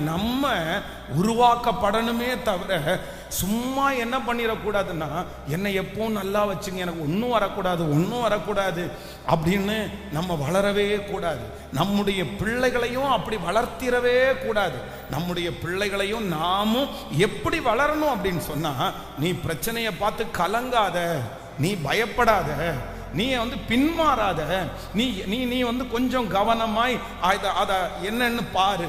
நம்ம உருவாக்கப்படணுமே தவிர சும்மா என்ன பண்ணிடக்கூடாதுன்னா, என்னை எப்பவும் நல்லா வச்சுங்க, எனக்கு ஒன்றும் வரக்கூடாது அப்படின்னு நம்ம வளரவே கூடாது. நம்முடைய பிள்ளைகளையும் அப்படி வளர்த்திடவே கூடாது. நம்முடைய பிள்ளைகளையும் நாமும் எப்படி வளரணும் அப்படின்னு சொன்னா, நீ பிரச்சனையை பார்த்து கலங்காத, நீ பயப்படாத, நீ பின்மாறாத, நீ நீ நீ கொஞ்சம் கவனமாய் அத என்னன்னு பாரு,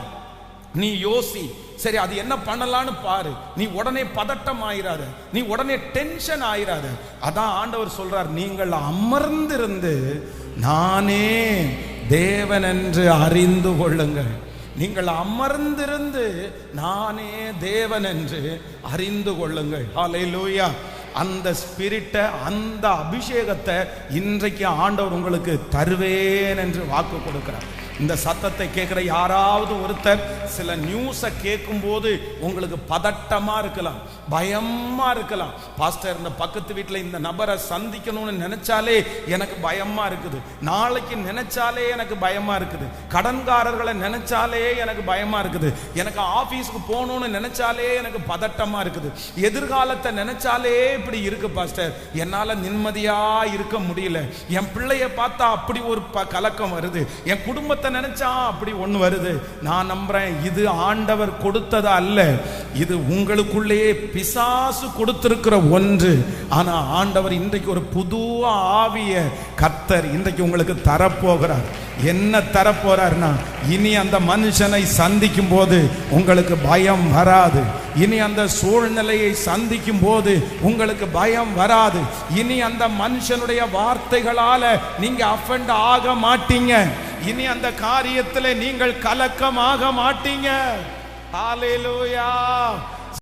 நீ யோசி, சரி அது என்ன பண்ணலான்னு பாரு. நீ உடனே பதட்டம் ஆயிராத, நீ உடனே டென்ஷன் ஆயிராத. அதான் ஆண்டவர் சொல்றார், நீங்கள் அமர்ந்திருந்து நானே தேவன் என்று அறிந்து கொள்ளுங்கள். நீங்கள் அமர்ந்திருந்து நானே தேவன் என்று அறிந்து கொள்ளுங்கள். ஹல்லேலூயா. அந்த ஸ்பிரிட்டை, அந்த அபிஷேகத்தை இன்றைக்கு ஆண்டவர் உங்களுக்கு தருவேன் என்று வாக்கு கொடுக்கிறார். இந்த சத்தத்தை கேட்கிற யாராவது ஒருத்தர் சில நியூஸை கேட்கும் போது உங்களுக்கு பதட்டமா இருக்கலாம், பயமா இருக்கலாம். பாஸ்டர், இந்த பக்கத்து வீட்டில் இந்த நபரை சந்திக்கணும்னு நினைச்சாலே எனக்கு பயமா இருக்குது, நாளைக்கு நினைச்சாலே எனக்கு பயமா இருக்குது, கடன்காரர்களை நினைச்சாலே எனக்கு பயமா இருக்குது, எனக்கு ஆபீஸ்க்கு போகணும்னு நினைச்சாலே எனக்கு பதட்டமா இருக்குது, எதிர்காலத்தை நினைச்சாலே இப்படி இருக்கு பாஸ்டர், என்னால நிம்மதியா இருக்க முடியல, என் பிள்ளைய பார்த்தா அப்படி ஒரு கலக்கம் வருது, என் குடும்பத்தை நினைச்சா அப்படி ஒண்ணு வருது. நான் நம்புறேன், இது ஆண்டவர் கொடுத்தது அல்ல, இது உங்களுக்குள்ளே பிசாசு கொடுத்திருக்கிற ஒன்று. ஆனா ஆண்டவர் இன்றைக்கு ஒரு புது ஆவிய கர்த்தர் இன்றைக்கு உங்களுக்கு தரப்போகிறார். என்ன தரப்போறார்னா, இனி அந்த மனுஷனை சந்திக்கும் போது உங்களுக்கு பயம் வராது, இனி அந்த சூழ்நிலையை சந்திக்கும் போது உங்களுக்கு பயம் வராது, இனி அந்த மனுஷனுடைய வார்த்தைகளால நீங்க அஃபெண்ட் ஆக மாட்டீங்க, இனி அந்த காரியத்தில் நீங்கள் கலக்கமாக மாட்டீங்க. ஹல்லேலூயா.